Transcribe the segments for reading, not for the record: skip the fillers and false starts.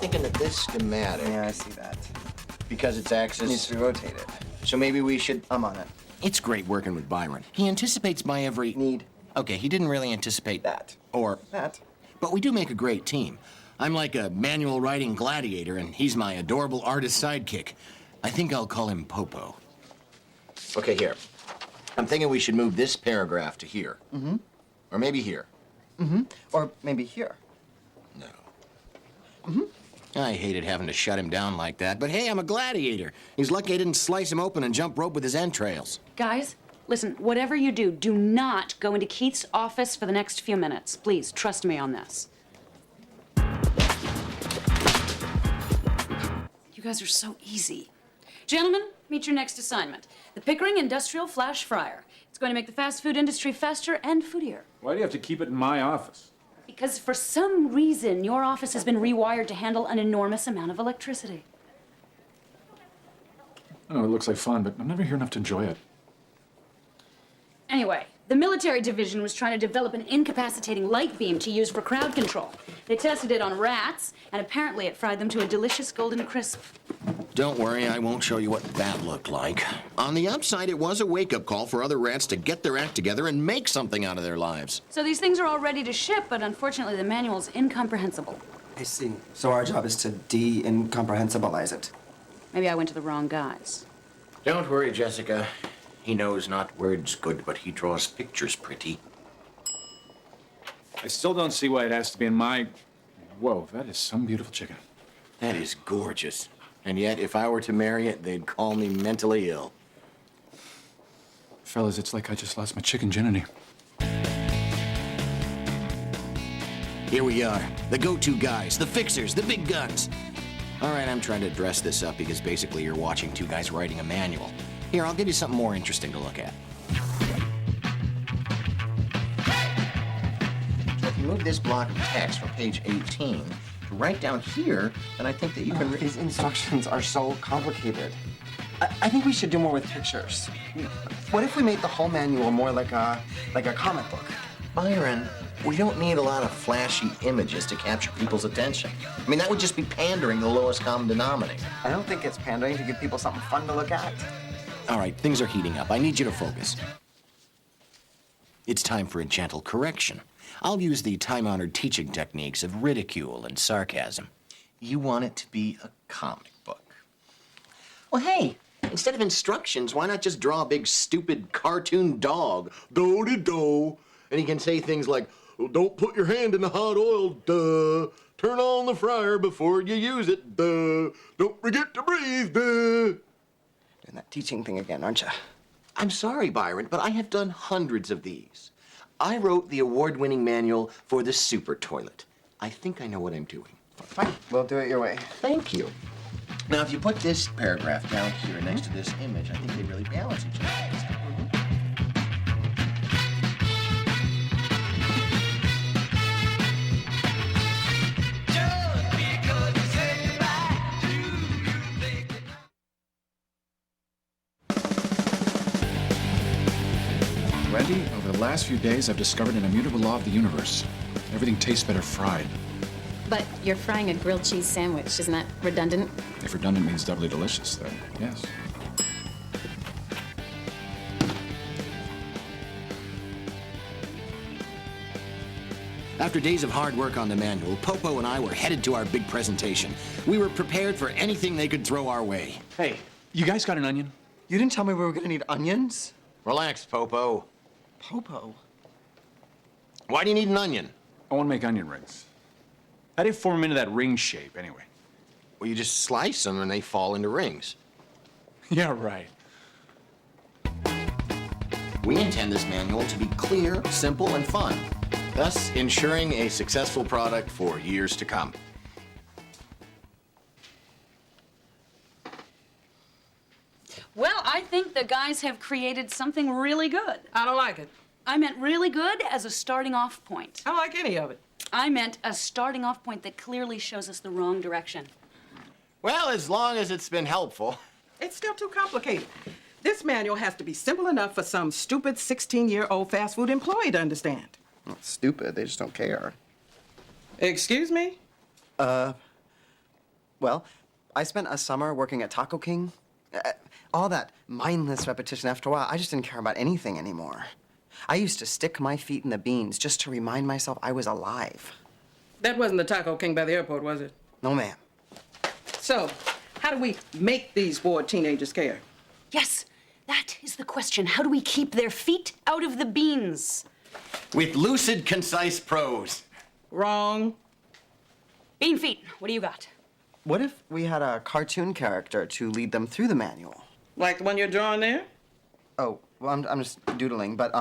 thinking that this schematic, Yeah, I see that. because its axis Needs to be rotated. So maybe we should... I'm on it. It's great working with Byron. He anticipates my every... Need. Okay, he didn't really anticipate... That. Or... That. But we do make a great team. I'm like a manual writing gladiator, and he's my adorable artist sidekick. I think I'll call him Popo. Okay, here. I'm thinking we should move this paragraph to here. Mm-hmm. Or maybe here. Mm-hmm. Or maybe here. No. Mm-hmm. I hated having to shut him down like that, but hey, I'm a gladiator. He's lucky I didn't slice him open and jump rope with his entrails. Guys, listen, whatever you do, do not go into Keith's office for the next few minutes. Please, trust me on this. You guys are so easy. Gentlemen, meet your next assignment. The Pickering Industrial Flash Fryer. It's going to make the fast food industry faster and foodier. Why do you have to keep it in my office? Because for some reason, your office has been rewired to handle an enormous amount of electricity. Oh, it looks like fun, but I'm never here enough to enjoy it. Anyway, the military division was trying to develop an incapacitating light beam to use for crowd control. They tested it on rats, and apparently it fried them to a delicious golden crisp. Don't worry, I won't show you what that looked like. On the upside, it was a wake-up call for other rats to get their act together and make something out of their lives. So these things are all ready to ship, but unfortunately the manual's incomprehensible. I see. So our job is to de-incomprehensibilize it. Maybe I went to the wrong guys. Don't worry, Jessica. He knows not words good, but he draws pictures pretty. I still don't see why it has to be in my... Whoa, that is some beautiful chicken. That is gorgeous. And yet, if I were to marry it, they'd call me mentally ill. Fellas, it's like I just lost my chicken virginity. Here we are, the go-to guys, the fixers, the big guns. All right, I'm trying to dress this up because basically you're watching two guys writing a manual. Here, I'll give you something more interesting to look at. So if you move this block of text from page 18 to right down here, then I think that you can... These instructions are so complicated. I think we should do more with pictures. What if we made the whole manual more like a comic book? Byron, we don't need a lot of flashy images to capture people's attention. I mean, that would just be pandering to the lowest common denominator. I don't think it's pandering to give people something fun to look at. All right, things are heating up. I need you to focus. It's time for a gentle correction. I'll use the time-honored teaching techniques of ridicule and sarcasm. You want it to be a comic book. Well, hey, instead of instructions, why not just draw a big, stupid cartoon dog? Do-de-do. And he can say things like, well, don't put your hand in the hot oil, duh. Turn on the fryer before you use it, duh. Don't forget to breathe, duh. Doing that teaching thing again, aren't you? I'm sorry, Byron, but I have done hundreds of these. I wrote the award-winning manual for the super toilet. I think I know what I'm doing. Fine, we'll do it your way. Thank you. Now, if you put this paragraph down here next to this image, I think they really balance each other. Wendy, over the last few days, I've discovered an immutable law of the universe. Everything tastes better fried. But you're frying a grilled cheese sandwich. Isn't that redundant? If redundant means doubly delicious, then yes. After days of hard work on the manual, Popo and I were headed to our big presentation. We were prepared for anything they could throw our way. Hey, you guys got an onion? You didn't tell me we were gonna need onions? Relax, Popo. Popo? Why do you need an onion? I want to make onion rings. How do you form them into that ring shape, anyway? Well, you just slice them and they fall into rings. Yeah, right. We intend this manual to be clear, simple, and fun, thus ensuring a successful product for years to come. Well, I think the guys have created something really good. I don't like it. I meant really good as a starting off point. I don't like any of it. I meant a starting off point that clearly shows us the wrong direction. Well, as long as it's been helpful. It's still too complicated. This manual has to be simple enough for some stupid 16-year-old fast food employee to understand. Not stupid, they just don't care. Excuse me? Well, I spent a summer working at Taco King. All that mindless repetition, after a while, I just didn't care about anything anymore. I used to stick my feet in the beans just to remind myself I was alive. That wasn't the Taco King by the airport, was it? No, ma'am. So, how do we make these bored teenagers care? Yes, that is the question. How do we keep their feet out of the beans? With lucid, concise prose. Wrong. Bean feet, what do you got? What if we had a cartoon character to lead them through the manual? Like the one you're drawing there? Oh, well, I'm just doodling, but,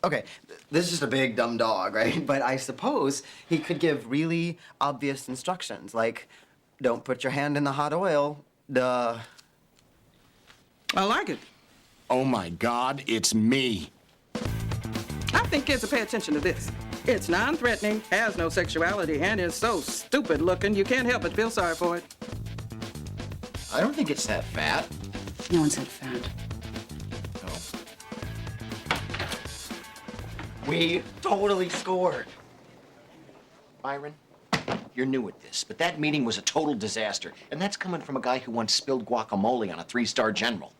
okay, this is just a big, dumb dog, right? But I suppose he could give really obvious instructions, like, don't put your hand in the hot oil, duh. I like it. Oh my God, it's me. I think kids will pay attention to this. It's non-threatening, has no sexuality, and is so stupid looking you can't help but feel sorry for it. I don't think it's that fat. No one said fat. We totally scored. Byron, you're new at this, but that meeting was a total disaster. And that's coming from a guy who once spilled guacamole on a 3-star general.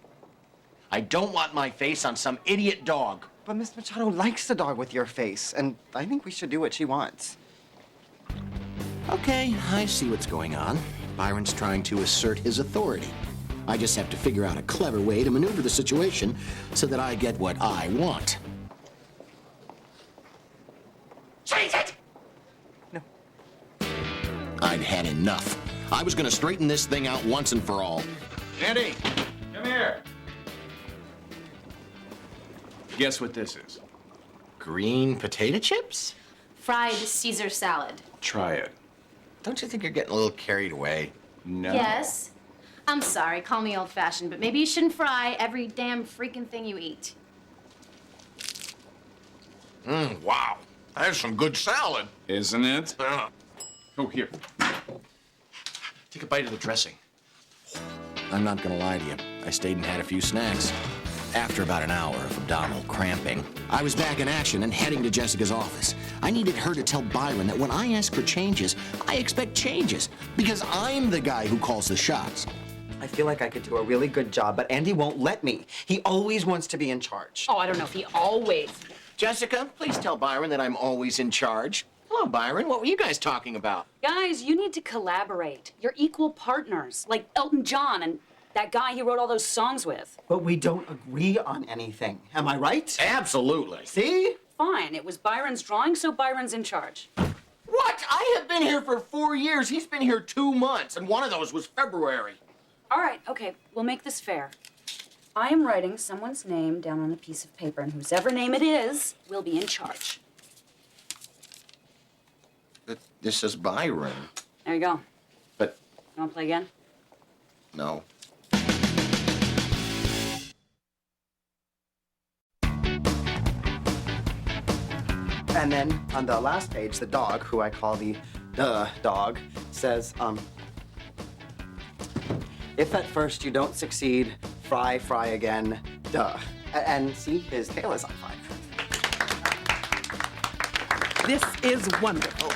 I don't want my face on some idiot dog. But Miss Machado likes the dog with your face, and I think we should do what she wants. Okay, I see what's going on. Byron's trying to assert his authority. I just have to figure out a clever way to maneuver the situation so that I get what I want. Change it! No. I'd had enough. I was gonna straighten this thing out once and for all. Andy, come here. Guess what this is? Green potato chips? Fried Caesar salad. Try it. Don't you think you're getting a little carried away? No. Yes. I'm sorry, call me old-fashioned, but maybe you shouldn't fry every damn freaking thing you eat. Wow. That's some good salad. Isn't it? Oh, here. Take a bite of the dressing. I'm not gonna lie to you. I stayed and had a few snacks. After about an hour of abdominal cramping, I was back in action and heading to Jessica's office. I needed her to tell Byron that when I ask for changes, I expect changes, because I'm the guy who calls the shots. I feel like I could do a really good job, but Andy won't let me. He always wants to be in charge. Oh, I don't know if he always. Jessica, please tell Byron that I'm always in charge. Hello, Byron. What were you guys talking about? Guys, you need to collaborate. You're equal partners, like Elton John and that guy he wrote all those songs with. But we don't agree on anything. Am I right? Absolutely. See? Fine, it was Byron's drawing, so Byron's in charge. What? I have been here for 4 years. He's been here 2 months, and one of those was February. All right, okay, we'll make this fair. I am writing someone's name down on a piece of paper, and whosever name it is will be in charge. This is Byron. There you go. But You want to play again? no. And then on the last page, the dog, who I call the dog, says, if at first you don't succeed, fry again, duh. And see, his tail is on fire. This is wonderful.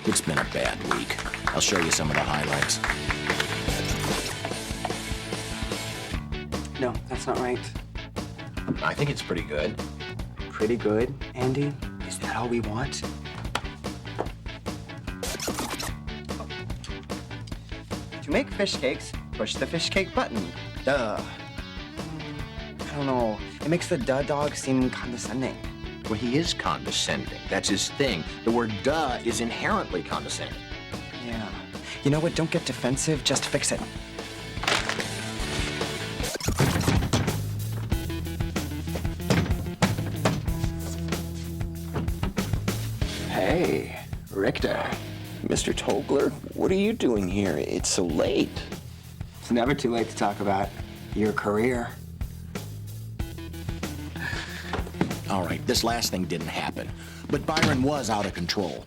It's been a bad week. I'll show you some of the highlights. No, that's not right. I think it's pretty good. Pretty good, Andy? Is that all we want? To make fish cakes, push the fish cake button. Duh. I don't know. It makes the duh dog seem condescending. Well, he is condescending. That's his thing. The word duh is inherently condescending. Yeah. You know what? Don't get defensive. Just fix it. Hey, Richter. Mr. Togler, what are you doing here? It's so late. It's never too late to talk about your career. All right, this last thing didn't happen, but Byron was out of control.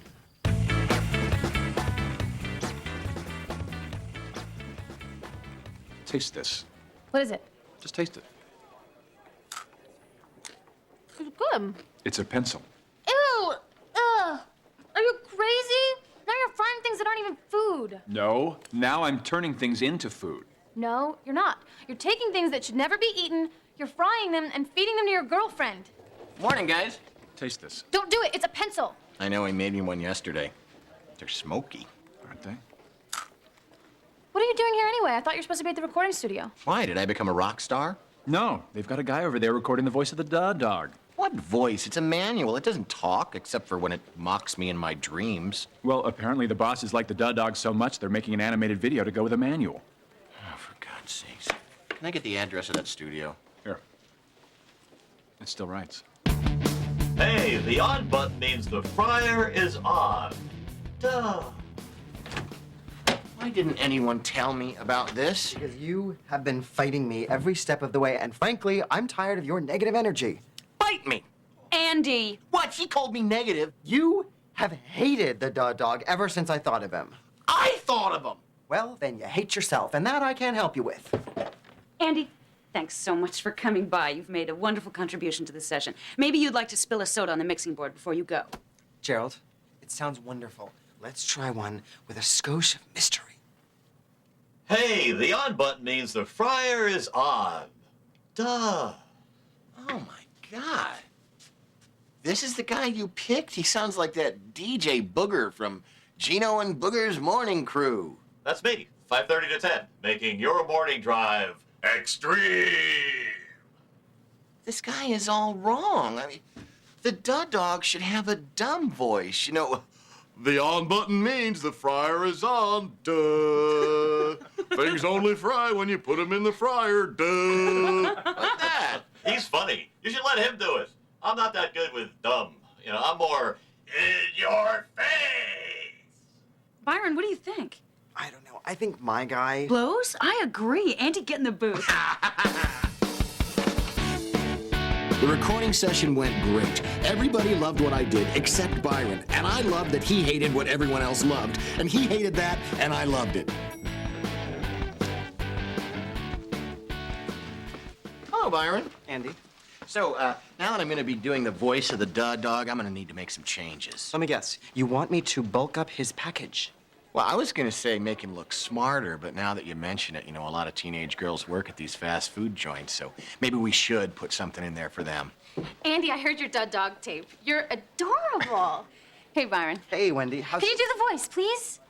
Taste this. What is it? Just taste it. It's good. It's a pencil. Ew! Ugh! Are you crazy? No, now I'm turning things into food. No, you're not. You're taking things that should never be eaten, you're frying them and feeding them to your girlfriend. Morning, guys. Taste this, Don't do it. It's a pencil. I know he made me one yesterday. They're smoky. aren't they? What are you doing here anyway? I thought you were supposed to be at the recording studio. Why? Did I become a rock star? No, they've got a guy over there recording the voice of the dog. What voice? It's a manual. It doesn't talk, except for when it mocks me in my dreams. Well, apparently the bosses like the dog so much they're making an animated video to go with a manual. Oh, for God's sakes. Can I get the address of that studio? Here. It still writes. Hey, the on button means the fryer is on. Duh. Why didn't anyone tell me about this? Because you have been fighting me every step of the way, and frankly, I'm tired of your negative energy. Bite me! Andy! What? She called me negative. You have hated the dog ever since I thought of him. I thought of him! Well, then you hate yourself, and that I can't help you with. Andy, thanks so much for coming by. You've made a wonderful contribution to the session. Maybe you'd like to spill a soda on the mixing board before you go. Gerald, it sounds wonderful. Let's try one with a skosh of mystery. Hey, the on button means the fryer is on. Duh. Oh my God. This is the guy you picked? He sounds like that DJ Booger from Gino and Booger's Morning Crew. That's me, 5:30 to 10, making your morning drive extreme. This guy is all wrong. I mean, the dog should have a dumb voice, you know. The on button means the fryer is on, duh. Things only fry when you put them in the fryer, duh. Like that. He's funny. You should let him do it. I'm not that good with dumb. You know, I'm more in your face. Byron, what do you think? I don't know. I think my guy... Blows? I agree. Andy, get in the booth. The recording session went great. Everybody loved what I did except Byron, and I loved that he hated what everyone else loved, and he hated that, and I loved it. Hello, Byron. Andy, So, now that I'm going to be doing the voice of the dog, I'm going to need to make some changes. let me guess. You want me to bulk up his package? Well, I was going to say make him look smarter, but now that you mention it, you know, a lot of teenage girls work at these fast food joints, so maybe we should put something in there for them. Andy, I heard your dog tape. You're adorable. Hey, Byron. Hey, Wendy, how's... Can you do the voice, please?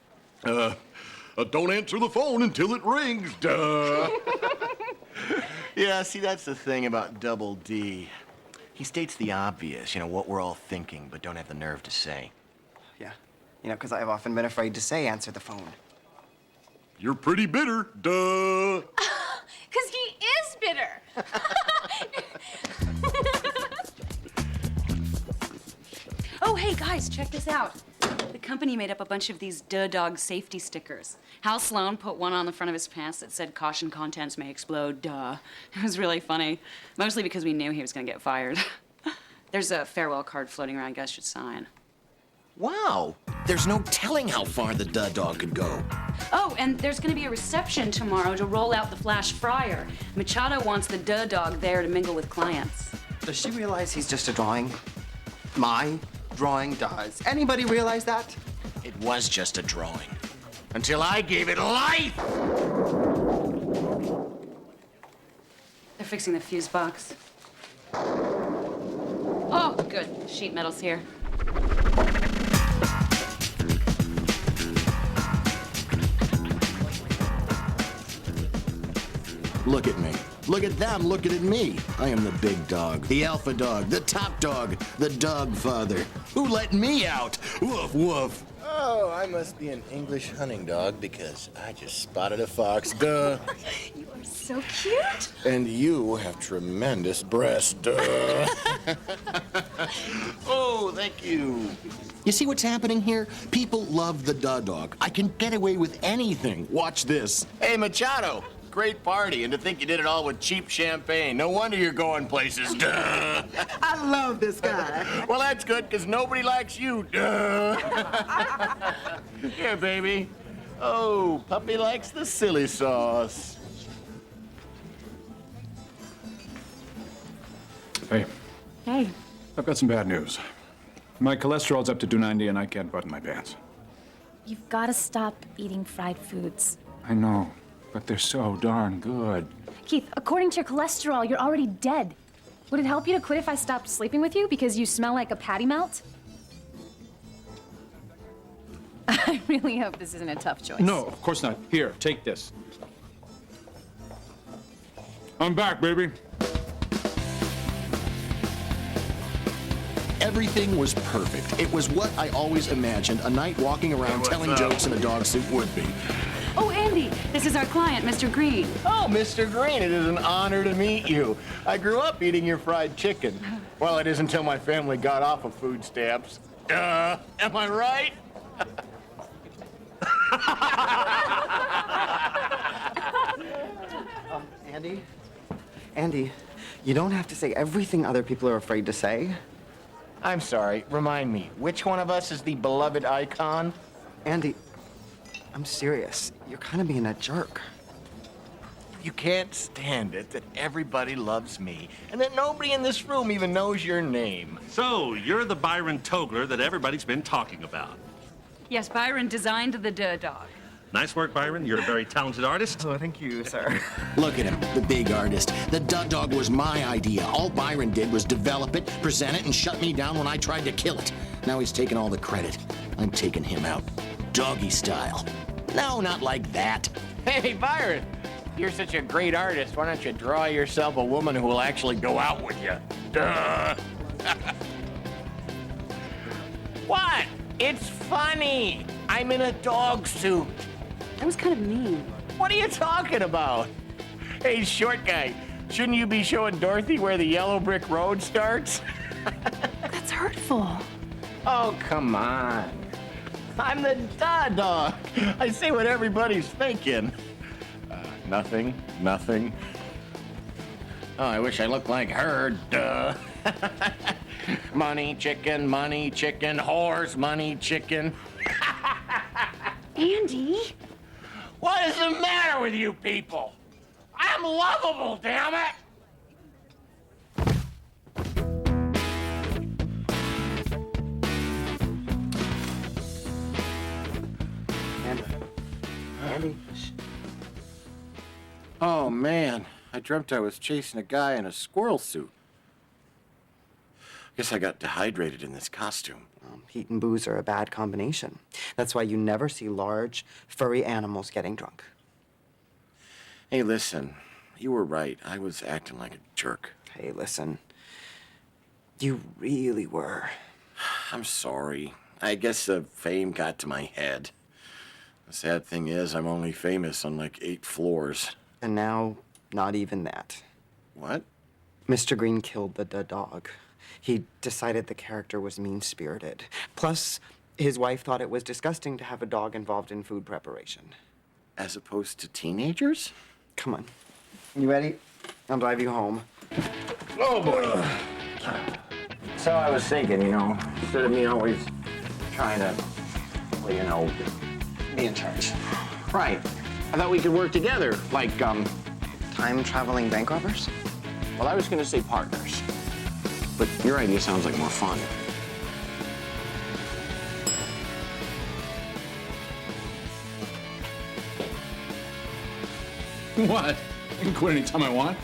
Don't answer the phone until it rings, duh. Yeah, see, that's the thing about Double D. He states the obvious, you know, what we're all thinking, but don't have the nerve to say. Yeah, you know, because I've often been afraid to say answer the phone. You're pretty bitter, duh. Because he is bitter. Oh, hey, guys, check this out. The company made up a bunch of these dog safety stickers. Hal Sloan put one on the front of his pants that said, "Caution, contents may explode, duh." It was really funny, mostly because we knew he was going to get fired. There's a farewell card floating around you guys should sign. Wow, there's no telling how far the dog could go. Oh, and there's going to be a reception tomorrow to roll out the flash fryer. Machado wants the dog there to mingle with clients. Does she realize he's just a drawing? My drawing does. Anybody realize that? It was just a drawing. Until I gave it life! They're fixing the fuse box. Oh, good. Sheet metal's here. Look at me. Look at them looking at me. I am the big dog, the alpha dog, the top dog, the dog father. Who let me out? Woof, woof. Oh, I must be an English hunting dog because I just spotted a fox, duh. You are so cute. And you have tremendous breasts, duh. Oh, thank you. You see what's happening here? People love the dog. I can get away with anything. Watch this. Hey, Machado, great party, and to think you did it all with cheap champagne. No wonder you're going places, duh. I love this guy. Well, that's good, because nobody likes you, duh. Here, baby. Oh, puppy likes the silly sauce. Hey, Hey. I've got some bad news. My cholesterol's up to 290 and I can't button my pants. You've got to stop eating fried foods. I know, but they're so darn good. Keith, according to your cholesterol, you're already dead. Would it help you to quit if I stopped sleeping with you because you smell like a patty melt? I really hope this isn't a tough choice. No, of course not. Here, take this. I'm back, baby. Everything was perfect. It was what I always imagined a night walking around telling jokes in a dog suit would be. Oh, Andy, this is our client, Mr. Green. Oh, Mr. Green, it is an honor to meet you. I grew up eating your fried chicken. Well, it is until my family got off of food stamps. Am I right? Andy, you don't have to say everything other people are afraid to say. I'm sorry, remind me, which one of us is the beloved icon? Andy, I'm serious. You're kind of being a jerk. You can't stand it that everybody loves me and that nobody in this room even knows your name. So, you're the Byron Togler that everybody's been talking about. Yes, Byron designed the dog. Nice work, Byron. You're a very talented artist. Oh, thank you, sir. Look at him, the big artist. The dog was my idea. All Byron did was develop it, present it, and shut me down when I tried to kill it. Now he's taking all the credit. I'm taking him out. Doggy style. No, not like that. Hey, Byron, you're such a great artist. Why don't you draw yourself a woman who will actually go out with you? Duh. What? It's funny. I'm in a dog suit. That was kind of mean. What are you talking about? Hey, short guy, shouldn't you be showing Dorothy where the yellow brick road starts? That's hurtful. Oh, come on. I'm the dog. I say what everybody's thinking. Nothing. Oh, I wish I looked like her. Duh. Money, chicken, whores, money, chicken. Andy? What is the matter with you people? I'm lovable, damn it! Andy. Oh, man. I dreamt I was chasing a guy in a squirrel suit. Guess I got dehydrated in this costume. Heat and booze are a bad combination. That's why you never see large, furry animals getting drunk. Hey, listen. You were right. I was acting like a jerk. Hey, listen. You really were. I'm sorry. I guess the fame got to my head. The sad thing is, I'm only famous on like 8 floors. And now, not even that. What? Mr. Green killed the dog. He decided the character was mean-spirited. Plus, his wife thought it was disgusting to have a dog involved in food preparation. As opposed to teenagers? Come on. You ready? I'll drive you home. Oh, boy. So I was thinking, instead of me always trying to, be in charge. Right. I thought we could work together, like, Time-traveling bank robbers? well, I was gonna say partners. But your idea sounds like more fun. What? I can quit anytime I want.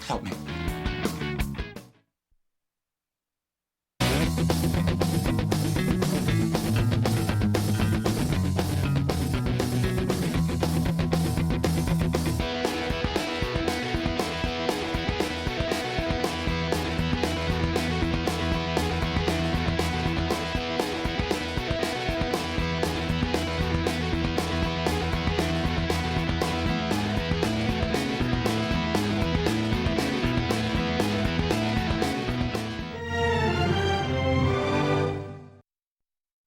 Help me.